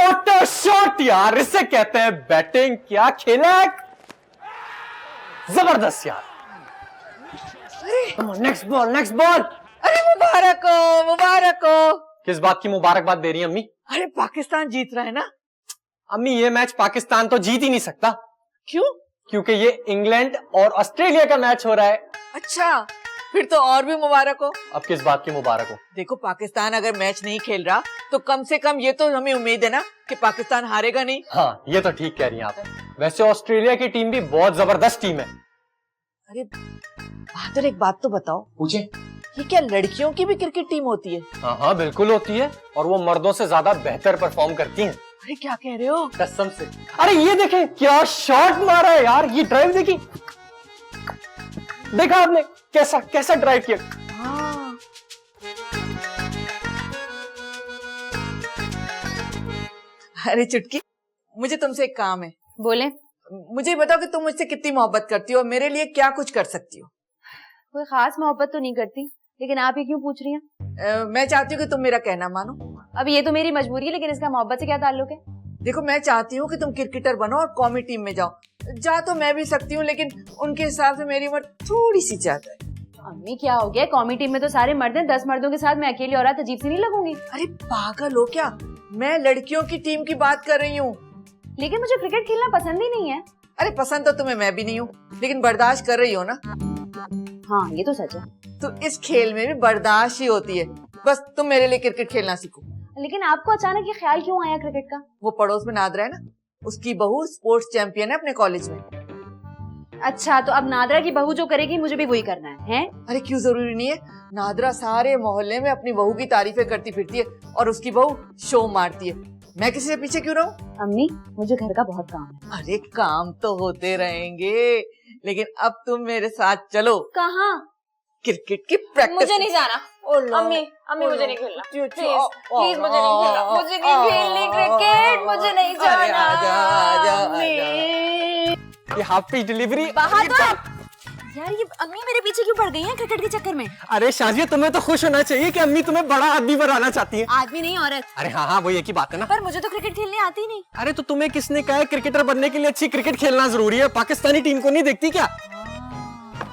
What a shot यार, इसे कहते हैं बैटिंग। क्या खेला है, जबरदस्त यार। Next ball, next ball. अरे मुबारक हो, मुबारक हो। किस बात की मुबारकबाद दे रही हैं अम्मी? अरे पाकिस्तान जीत रहा है ना। अम्मी ये मैच पाकिस्तान तो जीत ही नहीं सकता। क्यों? क्योंकि ये इंग्लैंड और ऑस्ट्रेलिया का मैच हो रहा है। अच्छा, फिर तो और भी मुबारक हो। अब किस बात की मुबारक हो? देखो पाकिस्तान अगर मैच नहीं खेल रहा तो कम से कम ये तो हमें उम्मीद है ना कि पाकिस्तान हारेगा नहीं। हाँ ये तो ठीक कह रही हैं आप। वैसे ऑस्ट्रेलिया की टीम भी बहुत जबरदस्त टीम है। अरे बहादुर, एक बात तो बताओ, पूछे। ये क्या लड़कियों की भी क्रिकेट टीम होती है? हाँ हाँ बिल्कुल होती है, और वो मर्दों से ज्यादा बेहतर परफॉर्म करती हैं। अरे क्या कह रहे हो? कसम से। अरे ये देखें क्या शॉट मारा है यार, ये ड्राइव देखी, देखा आपने कैसा कैसा ड्राइव किया। हाँ। अरे चुटकी, मुझे तुमसे एक काम है। बोले। मुझे बताओ कि तुम मुझसे कितनी मोहब्बत करती हो और मेरे लिए क्या कुछ कर सकती हो। कोई खास मोहब्बत तो नहीं करती, लेकिन आप ये क्यों पूछ रही हैं? मैं चाहती हूँ कि तुम मेरा कहना मानो। अब ये तो मेरी मजबूरी है, लेकिन इसका मोहब्बत से क्या ताल्लुक है? देखो मैं चाहती हूँ कि तुम क्रिकेटर बनो और कौमी टीम में जाओ। जा तो मैं भी सकती हूँ, लेकिन उनके हिसाब से मेरी उम्र थोड़ी सी ज्यादा है। अम्मी क्या हो गया, कौमी टीम में तो सारे मर्द हैं, 10 मर्दों के साथ मैं अकेली औरत अजीब सी नहीं लगूंगी? अरे पागल हो क्या, मैं लड़कियों की टीम की बात कर रही हूँ। लेकिन मुझे क्रिकेट खेलना पसंद ही नहीं है। अरे पसंद तो तुम्हें मैं भी नहीं हूँ, लेकिन बर्दाश्त कर रही हो ना। हाँ ये तो सच है। तो इस खेल में भी बर्दाश्त ही होती है। बस तुम मेरे लिए क्रिकेट खेलना सीखो। लेकिन आपको अचानक ये ख्याल क्यों आया क्रिकेट का? वो पड़ोस में नादरा है ना, उसकी बहू स्पोर्ट्स चैंपियन है अपने कॉलेज में। अच्छा, तो अब नादरा की बहू जो करेगी मुझे भी वही करना है? अरे क्यों जरूरी नहीं है, नादरा सारे मोहल्ले में अपनी बहू की तारीफें करती फिरती है और उसकी बहू शो मारती है। मैं किसी से पीछे क्यों रहूं? अम्मी मुझे घर का बहुत काम है। अरे काम तो होते रहेंगे, लेकिन अब तुम मेरे साथ चलो। कहाँ? क्रिकेट की प्रैक्टिस। मुझे नहीं जाना। अम्मी मुझे नहीं खेलना, प्लीज प्लीज मुझे नहीं खेलना, मुझे नहीं खेलनी क्रिकेट, मुझे नहीं जाना। ये हाफ पिच डिलीवरी। बहादुर यार, ये अम्मी मेरे पीछे क्यों पड़ गई हैं क्रिकेट के चक्कर में? अरे शाजिया, तुम्हें तो खुश होना चाहिए कि अम्मी तुम्हें बड़ा आदमी बनाना चाहती है। आदमी नहीं औरत। अरे हाँ हाँ वो एक ही बात है ना। पर मुझे तो क्रिकेट खेलने आती नहीं। अरे तो तुम्हें किसने कहा है क्रिकेटर बनने के लिए अच्छी क्रिकेट खेलना जरूरी है? पाकिस्तानी टीम को नहीं देखती क्या?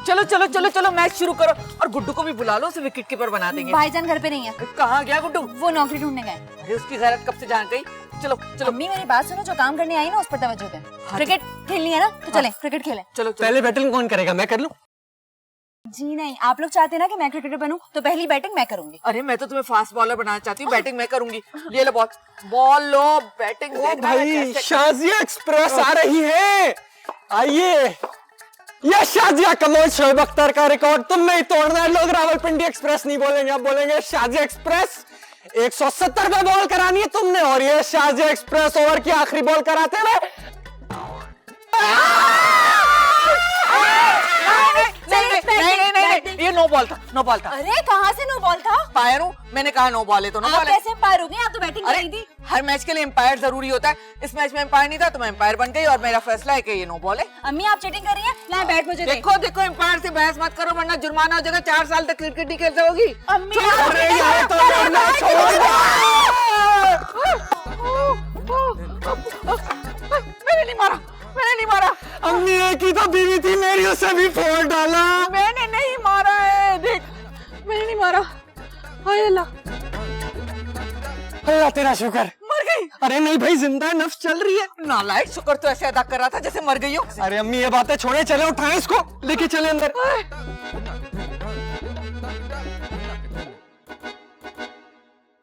चलो चलो चलो चलो मैच शुरू करो, और गुड्डू को भी बुला लो, उसे विकेट कीपर बना देंगे। भाईजान घर पे नहीं है। कहाँ गया गुड्डू? वो नौकरी ढूंढने गए। अरे उसकी गैरत कब से जान गई। चलो चलो। अम्मी मेरी बात सुनो, जो काम करने आई ना उस पर तवज्जो दे। क्रिकेट खेलनी है ना तो चले क्रिकेट खेलें। चलो पहले बैटिंग कौन करेगा, मैं कर लूं? जी नहीं, आप लोग चाहते हैं ना कि मैं क्रिकेटर बनूं, तो पहली बैटिंग मैं करूंगी। अरे मैं तो तुम्हें फास्ट बॉलर बनाना चाहती हूँ, बैटिंग मैं करूंगी। ये लो बॉल, बॉल लो, बैटिंग। ओ भाई, शाजिया एक्सप्रेस आ रही है, आइए। ये शाजिया कमल शोएब अख्तर का रिकॉर्ड तुम नहीं तोड़ना है। लोग रावलपिंडी एक्सप्रेस नहीं बोलेंगे, अब बोलेंगे शाजिया एक्सप्रेस। 170 में बॉल करानी है तुमने, और ये शाजिया एक्सप्रेस ओवर की आखिरी बॉल कराते हुए नहीं, ये नो बॉल था, नो बॉल था। अरे कहाँ से नो बॉल था? एम्पायर हूँ, मैंने कहा नो बॉल है तो नो आप बॉल है। कैसे एम्पायर हो गए? आप तो बैटिंग कर रही थी। हर मैच के लिए एम्पायर जरूरी होता है। इस मैच में एम्पायर नहीं था तो मैं एम्पायर बन गई, और मेरा फैसला है कि ये नो बॉल है। अम्मी आप चीटिंग कर रही हैं? लाएं बैट मुझे दे। देखो देखो, एम्पायर से बहस मत करो वरना जुर्माना हो जाएगा, 4 साल तक क्रिकेट नहीं खेल सकोगी। अम्मी अरे यार तो लड़ना छोड़ दो। मैंने नहीं मारा, मैंने नहीं मारा। अम्मी एक ही तो बीवी थी मेरी, उसे भी फोड़ डाला। मैंने नहीं मारा है, देख मैंने नहीं मारा। हाय अल्लाह, अल्लाह तेरा शुक्र, मर गई। अरे नहीं भाई, जिंदा है, नफ्स चल रही है। नालायक, शुक्र तो ऐसे अदा कर रहा था जैसे मर गई हो। अरे अम्मी ये बातें छोड़े, चले उठाएं इसको, लेके चले अंदर।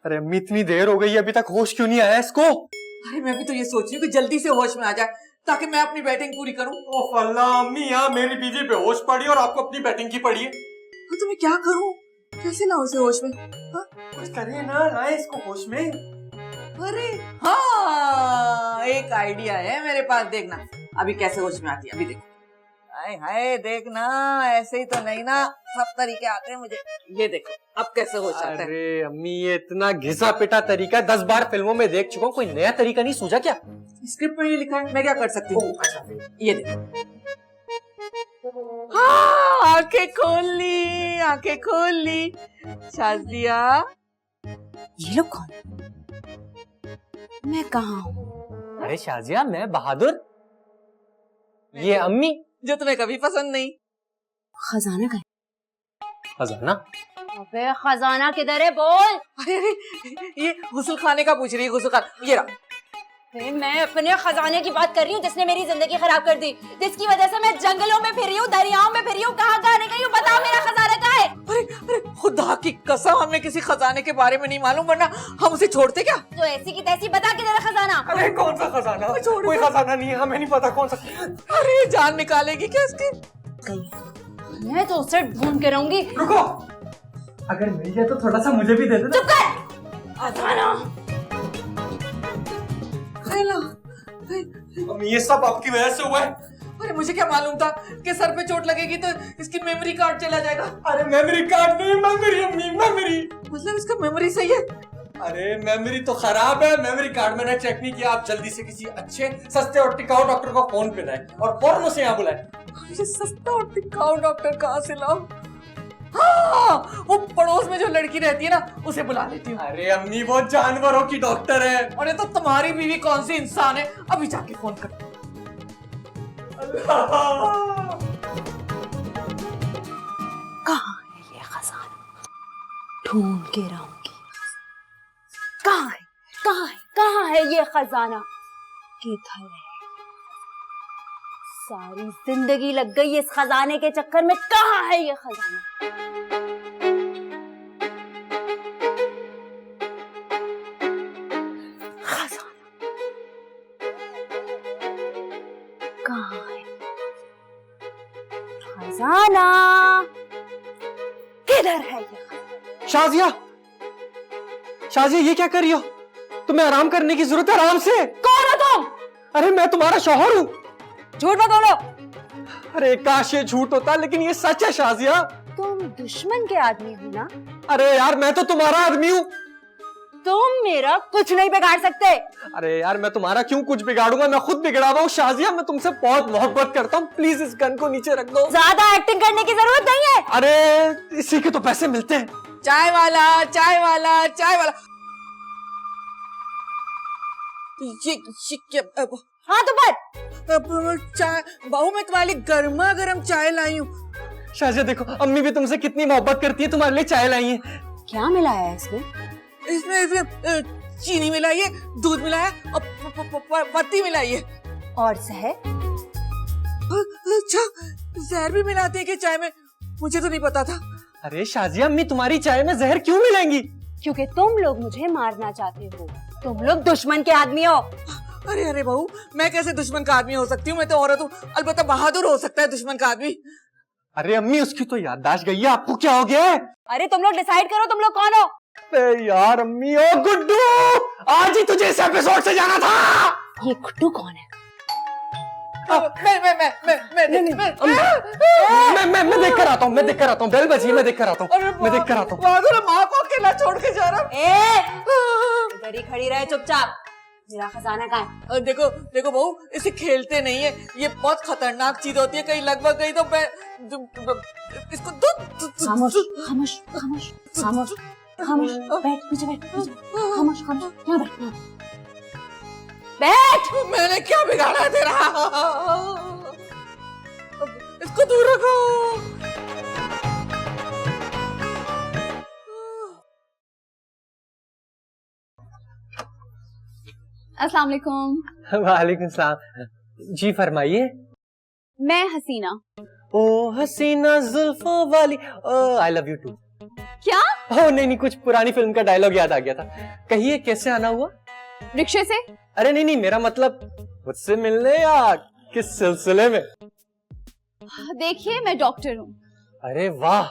अरे अम्मी इतनी देर हो गई, अभी तक होश क्यों नहीं आया इसको? अरे मैं भी तो ये सोच रही हूँ कि जल्दी से होश में आ जाए ताकि मैं अपनी बैटिंग पूरी करूं। ओह अल्लाह, अम्मी यहाँ मेरी बीवी बेहोश पड़ी और आपको अपनी बैटिंग की पड़ी है। तो मैं क्या करूं, कैसे लाऊं इसे होश में? हाँ? कुछ करे ना, लाए इसको होश में। अरे हाँ, एक आइडिया है मेरे पास, देखना अभी कैसे होश में आती है, अभी देखो। हाय हाय, देखना ऐसे ही तो नहीं ना, सब तरीके आते हैं मुझे। ये देखो अब कैसे होश आता है। अरे अम्मी ये इतना घिसा पिटा तरीका 10 बार फिल्मों में देख चुका हूँ, कोई नया तरीका नहीं सूझा क्या? स्क्रिप्ट में ये लिखा है, मैं क्या कर सकती हूँ? ये देखो, हाँ आंखें खोल ली, आंखें खोल ली। शाजिया, ये लोग कौन? मैं कहाँ हूँ? अरे शाजिया, मैं बहादुर, ये अम्मी। जो तुम्हें कभी पसंद नहीं। खजाना का खजाना? अबे खजाना किधर है, बोल। अरे ये गुस्ल खाने का पूछ रही है, गुस्ल खाना ये रहा। मैं अपने खजाने की बात कर रही हूँ जिसने मेरी जिंदगी खराब कर दी, जिसकी वजह से मैं जंगलों में फिर रही हूँ, दरियाओं में फिर रही हूँ, कहाँ नहीं गई हूँ। बता मेरा खजाना कहाँ है? अरे खुदा की कसम, हमें किसी खजाने के बारे में नहीं मालूम, वरना हम उसे छोड़ते क्या? तो ऐसी की तैसी बता किधर है खजाना? अरे कौन सा खजाना? कोई खजाना नहीं है, हमें नहीं पता कौन सा। अरे जान निकालेगी क्या इसकी? मैं तो उसे ढूंढ के रहूंगी। रुको, अगर मिल जाए तो थोड़ा सा मुझे भी दे दो। चुप कर। खजाना अम्मी, ये सब आपकी वजह से हुआ है। अरे मुझे क्या मालूम था कि सर पे चोट लगेगी तो इसकी मेमोरी कार्ड चला जाएगा। अरे मेमोरी कार्ड नहीं, मेमोरी अम्मी, मेमोरी। मतलब इसका मेमोरी सही है? अरे मेमोरी तो खराब है, मेमोरी कार्ड मैंने चेक नहीं किया। आप जल्दी से किसी अच्छे, सस्ते और टिकाऊ डॉक्टर को फोन पे लाएं और फौरन उसे यहाँ बुलाएं। ये सस्ता और टिकाऊ डॉक्टर कहाँ से लाऊं? हाँ, वो पड़ोस में जो लड़की रहती है ना, उसे बुला लेती हूँ। अरे अम्मी, वो जानवरों की डॉक्टर है। और ये तो तुम्हारी बीवी कौन सी इंसान है? अभी जाके फोन कर। कहाँ है ये खजाना? ढूंढ के रहूंगी। कहाँ है, कहाँ है, कहाँ है ये खजाना? किधर है? सारी जिंदगी लग गई इस खजाने के चक्कर में। कहाँ है ये खजाना? खजाना कहाँ है? खजाना किधर है ये? शाजिया, शाजिया, ये क्या कर रही हो? तुम्हें आराम करने की जरूरत है, आराम से। कौन हो तुम? अरे मैं तुम्हारा शौहर हूँ। झूठ मत बोलो। अरे काश ये झूठ होता, लेकिन ये सच है शाजिया। तुम दुश्मन के आदमी हो ना? अरे यार, मैं तो तुम्हारा आदमी हूँ। तुम मेरा कुछ नहीं बिगाड़ सकते। अरे यार, मैं तुम्हारा क्यों कुछ बिगाड़ूंगा? मैं खुद बिगड़ा हुआ हूँ। शाजिया, मैं तुमसे बहुत मोहब्बत करता हूँ, प्लीज इस गन को नीचे रख दो। ज्यादा एक्टिंग करने की जरूरत नहीं है। अरे इसी के तो पैसे मिलते हैं। चाय वाला, चाय वाला, चाय वाला। ये क्या? हाँ तो पर चाय बहू, मैं तुम्हारे लिए गर्मा गर्म चाय लाई हूँ। शाजिया देखो, अम्मी भी तुमसे कितनी मोहब्बत करती है, तुम्हारे लिए चाय लाई है। क्या मिलाया है इसमें? इसमें चीनी मिलाई है, दूध मिलाया है और पत्ती मिलाई है। और शहद? अच्छा, जहर भी मिलाते हैं कि चाय में? मुझे तो नहीं पता था। अरे शाजिया, अम्मी तुम्हारी चाय में जहर क्यों मिलाएंगी? क्योंकि तुम लोग मुझे मारना चाहते हो। तुम लोग दुश्मन के आदमी हो। अरे अरे बहू, मैं कैसे दुश्मन का आदमी हो सकती हूँ? मैं तो औरत हूँ। अलबत्ता बहादुर हो सकता है दुश्मन का आदमी। अरे अम्मी, उसकी तो याददाश्त गई है, आपको क्या हो गया है? अरे तुम लोग डिसाइड करो, तुम लोग कौन हो? अरे यार अम्मी, ओ गुड्डू, आज ही तुझे इस एपिसोड से जाना था। ये गुड्डू कौन है? मैं देख कर आता हूँ, मैं देख कर आता हूँ। बेल बजी, मैं देख कर आता हूँ, मैं देख कर आता हूँ। बहादुर, माँ को अकेला छोड़ के जा रहा हूँ। इधर ही खड़ी रहे चुपचाप। मेरा खजाना कहाँ है? देखो देखो बहू, इसे खेलते नहीं है, ये बहुत खतरनाक चीज होती है। कहीं लगभग गई तो मैं इसको खामोश खामोश खामोश खामोश खामोश। बैठ नीचे, बैठ नीचे। खामोश खामोश, यहाँ बैठ, बैठ। मैंने क्या बिगाड़ा है तेरा? इसको दूर रखो। अस्सलाम वालेकुम। वालेकुम सलाम। जी फरमाइए। मैं हसीना। ओ हसीना जुल्फों वाली, आई लव यू टू। क्या? ओह नहीं, कुछ पुरानी फिल्म का डायलॉग याद आ गया था। कहिए, कैसे आना हुआ? रिक्शे से। अरे नहीं, मेरा मतलब मुझसे मिलने या किस सिलसिले में? देखिए, मैं डॉक्टर हूँ। अरे वाह,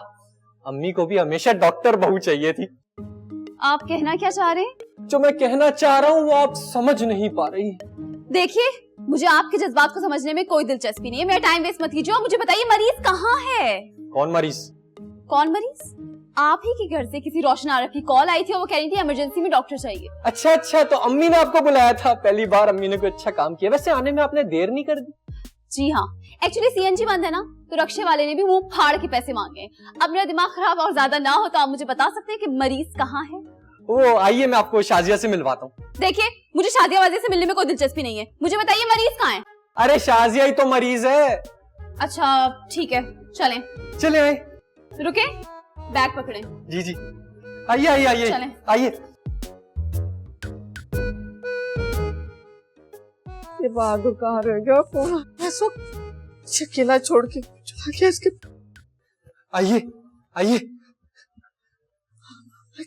अम्मी को भी हमेशा डॉक्टर बहू चाहिए थी। आप कहना क्या चाह रहे हैं? जो मैं कहना चाह रहा हूँ वो आप समझ नहीं पा रही। देखिए, मुझे आपके जज्बात को समझने में कोई दिलचस्पी नहीं है। मेरा टाइम वेस्ट मत कीजिए और मुझे बताइए, मरीज कहाँ है? कौन मरीज? कौन मरीज? आप ही के घर से किसी रोशन आरफ की कॉल आई थी और वो कह रही थी इमरजेंसी में डॉक्टर चाहिए। अच्छा, तो अम्मी ने आपको बुलाया था। पहली बार अम्मी ने कोई अच्छा काम किया। वैसे आने में आपने देर नहीं कर दी? जी हाँ, एक्चुअली सीएनजी बंद है ना, तो रक्षे वाले ने भी मुंह फाड़ के पैसे मांगे। अब मेरा दिमाग खराब और ज्यादा ना हो तो आप मुझे बता सकते हैं कि मरीज कहाँ है? वो आइए मैं आपको शाजिया से मिलवाता हूँ। देखिए, मुझे शादिया वादी से मिलने में कोई दिलचस्पी नहीं है। मुझे बताइए मरीज कहाँ है? अरे शाजिया ही तो मरीज है। अच्छा ठीक है, चलें। चले आए। रुके, बैग पकड़े। जी जी, आइए आइए आइए चलें। आइए। ये बहादुर कहाँ रह गया? फोन ऐसा अकेला छोड़ के चला गया इसके। आइए आइए।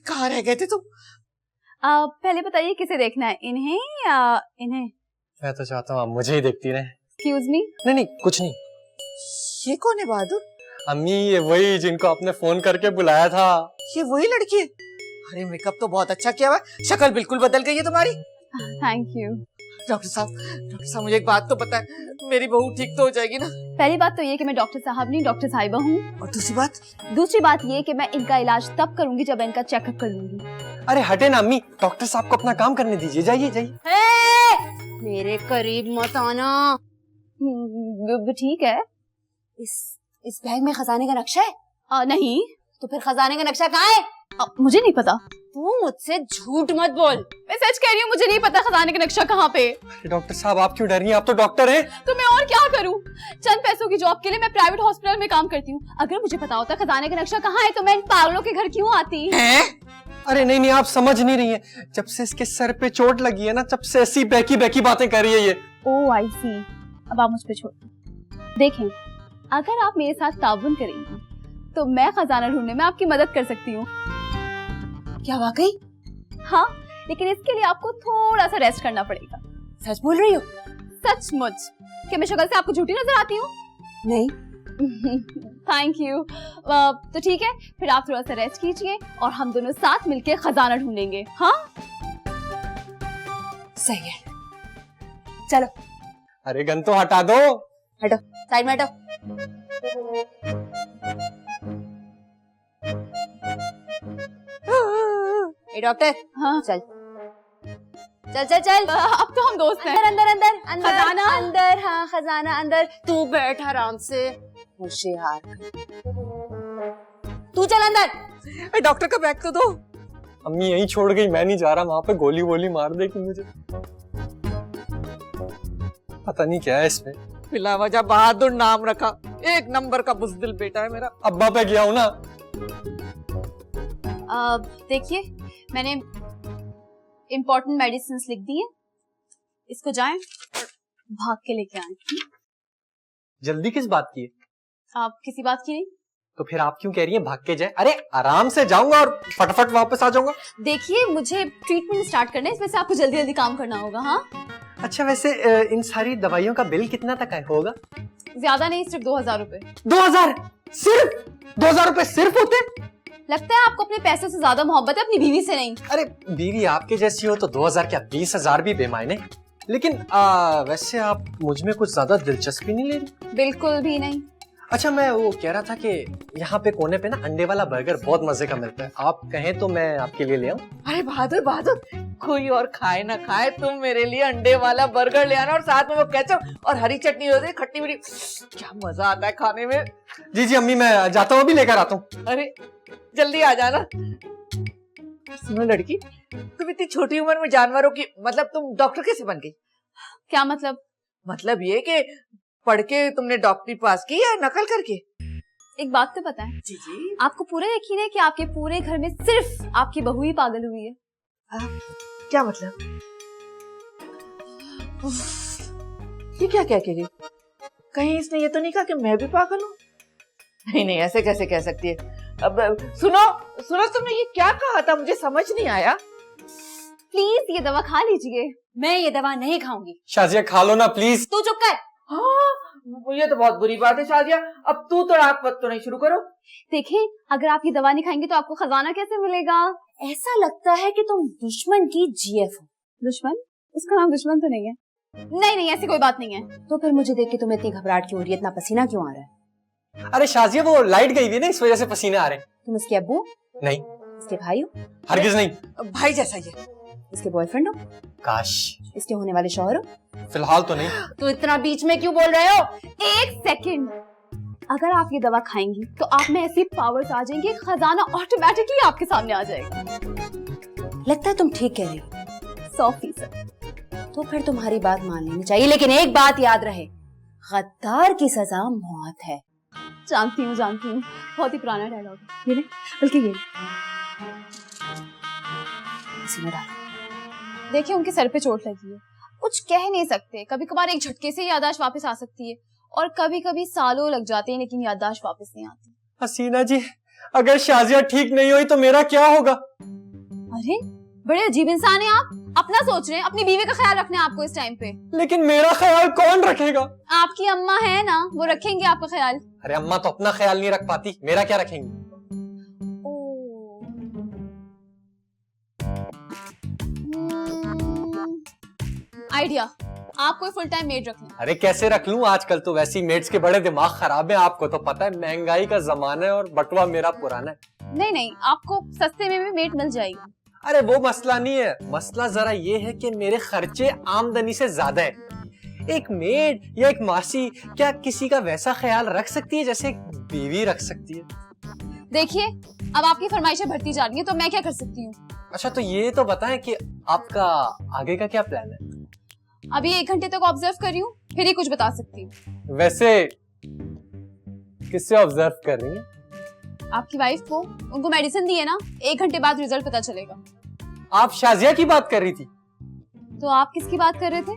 कहाँ रह गए थे तुम? पहले बताइए किसे देखना है, इन्हें या इन्हें? मैं तो चाहता हूँ आप मुझे ही देखती रहे। Excuse me. नहीं नहीं कुछ नहीं। ये कौन है बहादुर? अम्मी ये वही जिनको आपने फोन करके बुलाया था। ये वही लड़की है? अरे मेकअप तो बहुत अच्छा किया हुआ है, शक्ल बिल्कुल बदल गई है तुम्हारी। Thank you. डॉक्टर साहब मुझे एक बात तो पता है, मेरी बहू ठीक तो हो जाएगी ना? पहली बात तो ये कि मैं डॉक्टर साहब नहीं, डॉक्टर साहिबा हूँ। और दूसरी बात ये कि मैं इनका इलाज तब करूंगी जब इनका चेकअप कर लूंगी। अरे हटे ना अम्मी, डॉक्टर साहब को अपना काम करने दीजिए। जाइए जाइए। मेरे करीब मत आना। ठीक है। इस बैग में खजाने का नक्शा है? नहीं। तो फिर खजाने का नक्शा कहाँ है? मुझे नहीं पता। तू मुझसे झूठ मत बोल। मैं सच कह रही हूँ, मुझे नहीं पता खजाने का नक्शा कहाँ पे। डॉक्टर साहब आप क्यों डर रही हैं? आप तो डॉक्टर हैं। तो मैं और क्या करूँ? चंद पैसों की जॉब के लिए मैं प्राइवेट हॉस्पिटल में काम करती हूँ। अगर मुझे पता होता खजाने का नक्शा कहाँ है तो मैं इन पागलों के घर क्यों आती? अरे नहीं नहीं, आप समझ नहीं रही हैं। जब से इसके सर पे चोट लगी है ना, जब से ऐसी बैकी बैकी बातें कर रही है ये। ओह आई सी। अब आप मुझ पे छोड़ देखें, अगर आप मेरे साथ ताउन करेंगी तो मैं खजाना ढूंढने में आपकी मदद कर सकती हूँ। क्या वाकई? हाँ, लेकिन इसके लिए आपको थोड़ा सा रेस्ट करना पड़ेगा। सच बोल रही हो? सचमुच। क्या मैं शक्ल से आपको झूठी नजर आती हूँ? नहीं। Thank you. तो ठीक है, फिर आप थोड़ा सा रेस्ट कीजिए और हम दोनों साथ मिलके खजाना ढूंढेंगे। हाँ सही है, चलो। अरे गन तो हटा दो। हटो, साइड में हटो। ए डॉक्टर। हाँ चल चल चल चल। अब तो हम दोस्त हैं। अंदर अंदर अंदर अंदर खजाना? अंदर। हाँ खजाना अंदर। तू बैठ आराम से, होशियार। तू चल अंदर। डॉक्टर का बैग तो दो। अम्मी यहीं छोड़ गई, मैं नहीं जा रहा। वहां पे गोली वोली मार देगी मुझे। पता नहीं क्या है इसमें। बिला वजह बहादुर नाम रखा, एक नंबर का बुज़दिल बेटा है मेरा। अब्बा पे गया हूँ ना। देखिए, मैंने इम्पोर्टेंट मेडिसिन लिख दी है, इसको जाएं भाग के लेके आए। जल्दी किस बात की है? आप किसी बात की नहीं। तो फिर आप क्यों कह रही हैं भाग के जाए? अरे आराम से जाऊंगा और फटाफट वापस आ जाऊंगा। देखिए, मुझे ट्रीटमेंट स्टार्ट करना है, इसमें से आपको जल्दी जल्दी काम करना होगा। हाँ अच्छा वैसे इन सारी दवाइयों का बिल कितना तक होगा? ज्यादा नहीं, सिर्फ 2000 रुपए। 2000? सिर्फ 2000 रुपए सिर्फ होते? लगता है आपको अपने पैसों से ज्यादा मोहब्बत है अपनी बीवी से नहीं। अरे बीवी आपके जैसी हो तो 2000 क्या 20,000 भी बेमायने। लेकिन वैसे आप मुझ में कुछ ज्यादा दिलचस्पी नहीं ले रही? बिल्कुल भी नहीं। अच्छा मैं वो कह रहा था कि यहाँ पे कोने पे ना अंडे वाला बर्गर बहुत मजे का मिलता है, आप कहें तो मैं आपके लिए ले आऊं? अरे बहादुर, कोई और खाए ना खाए, तुम मेरे लिए अंडे वाला बर्गर ले आना और साथ में वो केचप और हरी चटनी होती है खट्टी मीठी। क्या मजा आता है खाने में। जी जी अम्मी, मैं जाता हूँ, अभी लेकर आता हूँ। अरे जल्दी आ जाना। सुनो लड़की, तुम इतनी छोटी उम्र में जानवरों की, मतलब तुम डॉक्टर कैसे बन गई? क्या मतलब? मतलब ये कि पढ़ के तुमने डॉक्टरी पास की या नकल करके? एक बात तो पता है, जी जी। आपको पूरा यकीन है कि आपके पूरे घर में सिर्फ आपकी बहू ही पागल हुई है? क्या मतलब? ये क्या कह के गई? कहीं इसने ये तो नहीं कहा कि मैं भी पागल हूँ? नहीं नहीं, ऐसे कैसे कह सकती है। अब सुनो तुमने ये क्या कहा था, मुझे समझ नहीं आया। प्लीज ये दवा खा लीजिए। मैं ये दवा नहीं खाऊंगी। शाजिया खा लो ना प्लीज। तू चुप कर। हाँ ये तो बहुत बुरी बात है शादिया, अब तू तो आग पत्तो नहीं शुरू करो। देखिए, अगर आप ये दवा नहीं खाएंगे तो आपको खजाना कैसे मिलेगा? ऐसा लगता है कि तुम दुश्मन की जीएफ हो। दुश्मन? उसका नाम दुश्मन तो नहीं है। नहीं ऐसी कोई बात नहीं है। तो फिर मुझे देख के तुम्हें इतनी घबराहट क्यों हो रही है, इतना पसीना क्यों आ रहा है? अरे शाजिया वो लाइट गई हुई है ना, इस वजह से पसीने आ रहे हैं। तुम इसके अब्बू? नहीं। इसके भाई हो? हरगिज नहीं। भाई जैसा ये। इसके बॉयफ्रेंड हो? काश। इसके होने वाले शौहर हो? फिलहाल तो नहीं। तो इतना बीच में क्यों बोल रहे हो? एक सेकंड, अगर आप ये दवा खाएंगी तो आप में ऐसी पावर्स आ जाएंगी, खजाना ऑटोमेटिकली आपके सामने आ जाएगा। लगता है तुम ठीक कह रही हो 100%। तो फिर तुम्हारी बात मान लेनी चाहिए, लेकिन एक बात याद रहे, गद्दार की सजा मौत है। जानती हूँ बहुत ही पुराना डायलॉग है ये ले, बल्कि ये इसी में डालो। देखिए उनके सर पे चोट लगी है, कुछ कह नहीं सकते, कभी कभार एक झटके से याददाश्त वापस आ सकती है और कभी कभी सालों लग जाते हैं लेकिन याददाश्त वापस नहीं आती। हसीना जी, अगर शाजिया ठीक नहीं हुई तो मेरा क्या होगा? अरे बड़े अजीब इंसान है आप, अपना सोच रहे हैं, अपनी बीवी का ख्याल रखना है आपको इस टाइम पे। लेकिन मेरा ख्याल कौन रखेगा? आपकी अम्मा है ना, वो रखेंगे आपका ख्याल। अरे अम्मा तो अपना ख्याल नहीं रख पाती, मेरा क्या रखेंगी? आइडिया, आप कोई फुल टाइम मेड रखना। अरे कैसे रख लूं, आजकल तो वैसी मेड्स के बड़े दिमाग खराब है, आपको तो पता है महंगाई का जमाना है और बटवा मेरा पुराना है। नहीं, आपको सस्ते में भी मेड मिल जाएगी। अरे वो मसला नहीं है, मसला जरा ये है कि मेरे खर्चे आमदनी से ज्यादा है। एक मेड या एक मासी क्या किसी का वैसा ख्याल रख सकती है जैसे एक बीवी रख सकती है? देखिए अब आपकी फरमाइशें बढ़ती जा रही हैं तो मैं क्या कर सकती हूँ। अच्छा तो ये तो बताएं कि आपका आगे का क्या प्लान है? अभी 1 घंटे तक ऑब्जर्व कर रही हूँ, फिर ही कुछ बता सकती हूँ। वैसे किससे ऑब्जर्व कर रही हैं? आपकी वाइफ को, उनको मेडिसिन दी है ना, 1 घंटे बाद रिजल्ट पता चलेगा। आप शाजिया की बात कर रही थी? तो आप किसकी बात कर रहे थे?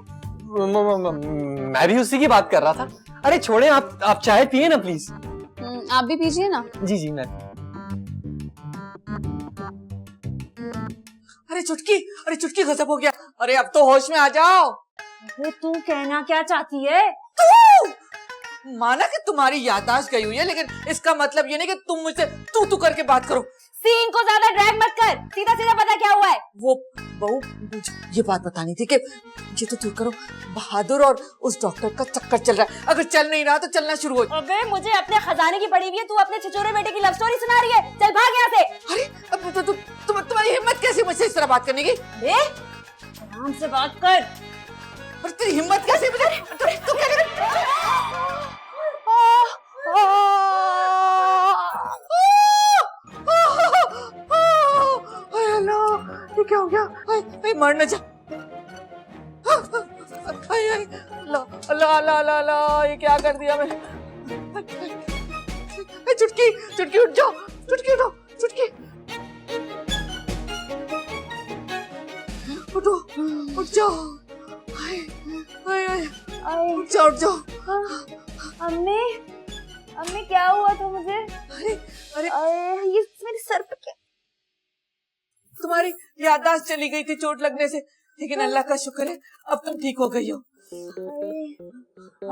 मैं भी उसी की बात कर रहा था। अरे छोड़े, आप चाय पिए ना प्लीज। आप भी पीजिए ना। जी मैं। अरे चुटकी गजब हो गया। अरे अब तो होश में आ जाओ। अरे तू कहना क्या चाहती है? माना कि तुम्हारी याददाश्त गई हुई है, लेकिन इसका मतलब ये नहीं कि तुम मुझसे तू करके बात करो। सीन को ज्यादा ड्रैग मत कर, सीधा सीधा पता क्या हुआ है। वो बहू, मुझे ये बात बतानी थी कि ये तो दूर करो, बहादुर और उस डॉक्टर का चक्कर चल रहा है। अगर चल नहीं रहा तो चलना शुरू हो। अबे मुझे अपने खजाने की पड़ी हुई है, तू अपने छिछोरे बेटे की लव स्टोरी सुना रही है। चल भाग यहाँ से। अरे अब तुम्हारी हिम्मत कैसी मुझसे इस तरह बात करने की? आराम से बात कर। और तेरी हिम्मत कैसे? तू क्या कर रही? ये क्या हो गया? मर न जा। अल्लाह, ये क्या कर दिया मैंने? चुटकी उठ जाओ, चुटकी उठो, उठ जाओ, उठ जाओ। अम्मी क्या हुआ था मुझे? अरे ये मेरे सर पे क्या? तुम्हारी याददाश्त चली गई थी चोट लगने से, लेकिन अल्लाह का शुक्र है अब तुम ठीक हो गई हो।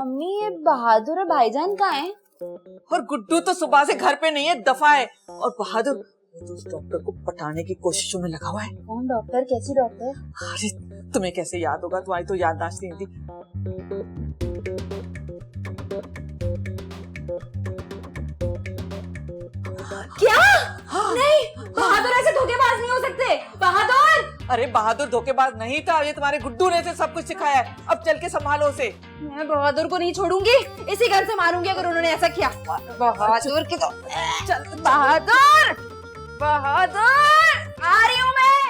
अम्मी ये बहादुर और भाईजान कहाँ हैं? और गुड्डू तो सुबह से घर पे नहीं है, दफा है। और बहादुर वो तो उस डॉक्टर को पटाने की कोशिशों में लगा हुआ है। कौन डॉक्टर? कैसी डॉक्टर? अरे तुम्हें कैसे याद होगा, तुम्हारी तो याददाश्त नहीं थी। क्या? नहीं, बहादुर ऐसे धोखेबाज नहीं हो सकते। बहादुर! अरे बहादुर धोखेबाज नहीं था, ये तुम्हारे गुड्डू ने इसे सब कुछ सिखाया है। अब चल के संभालो उसे। मैं बहादुर को नहीं छोड़ूंगी, इसी घर से मारूंगी अगर उन्होंने ऐसा किया। बहादुर की तो चल, बहादुर आ रही हूँ मैं।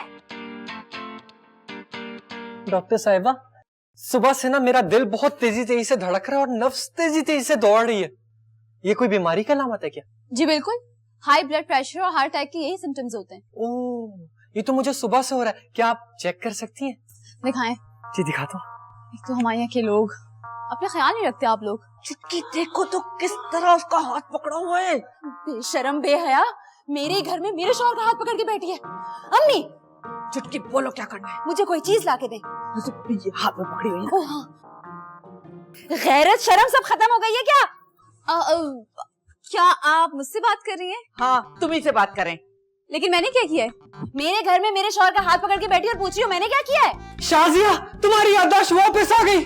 डॉक्टर साहिबा, सुबह से ना मेरा दिल बहुत तेजी से धड़क रहा है और नफ्स तेजी से दौड़ रही है। ये कोई बीमारी का अलामत है क्या? जी बिल्कुल, हाई ब्लड प्रेशर और हार्ट अटैक के यही सिम्टम्स होते हैं। ओह, ये तो मुझे सुबह से हो रहा है, क्या आप चेक कर सकती हैं? दिखाएं। जी दिखा दो। एक तो हमारे यहाँ के लोग अपना ख्याल नहीं रखते। आप लोग चुटकी देखो तो किस तरह उसका हाथ पकड़ा हुआ है। बेशरम बेहया, मेरे घर में मेरे शौहर का हाथ पकड़ के बैठी है। अम्मी चुटकी बोलो क्या करना है? मुझे कोई चीज ला के दे। ये हाथ में पकड़ी हुई है। ओह हाँ। गैरत शर्म सब खत्म हो गई है क्या? क्या आप मुझसे बात कर रही हैं? हाँ, तुम ही से बात करें। लेकिन मैंने क्या किया है? मेरे घर में मेरे शौहर का हाथ पकड़ के बैठी और पूछ रही हूँ मैंने क्या किया है? शाजिया, तुम्हारी याददाश्त वापस आ गई।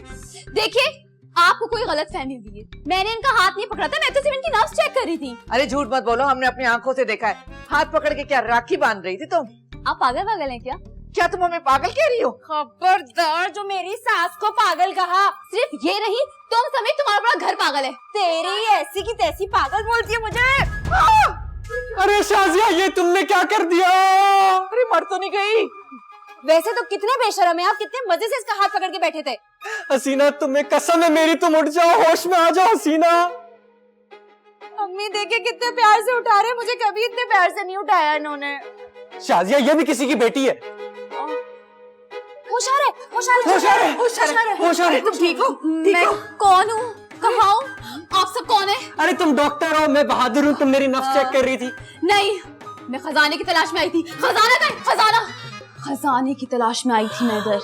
देखिए, आपको कोई गलत फहमी हुई है। मैंने इनका हाथ नहीं पकड़ा था, मैं तो सिर्फ इनकी नब्ज चेक कर रही थी। अरे झूठ मत बोलो, हमने अपनी आंखों से देखा है। हाथ पकड़ के क्या राखी बांध रही थी तुम? आप पागल हैं क्या? क्या तुम हमें पागल कह रही हो? खबरदार, जो मेरी सास को पागल कहा। सिर्फ ये नहीं, तुम समेत तुम्हारा पूरा घर पागल है। तेरी ऐसी की तैसी पागल बोलती है मुझे। अरे शाजिया, ये तुमने क्या कर दिया? अरे मर तो नहीं गई? वैसे तो कितने बेशरम है आप, कितने मजे से इसका हाथ पकड़ के बैठे थे। हसीना तुम्हें कसम है मेरी, तुम उठ जाओ, होश में आ जाओ हसीना। मम्मी देखे कितने प्यार से उठा रहे, मुझे कभी इतने प्यार से नहीं उठाया इन्होंने। शाजिया ये भी किसी की बेटी है। होशियार है, होशियार है, होशियार है, होशियार है, होशियार है। तुम ठीक हो? मैं कौन हूँ, कहाँ हूँ, आप सब कौन है? अरे तुम डॉक्टर हो, मैं बहादुर हूँ, तुम मेरी नब्ज चेक कर रही थी। नहीं, मैं खजाने की तलाश में आई थी। खजाना का खजाना, खजाने की तलाश में आई थी मैं इधर।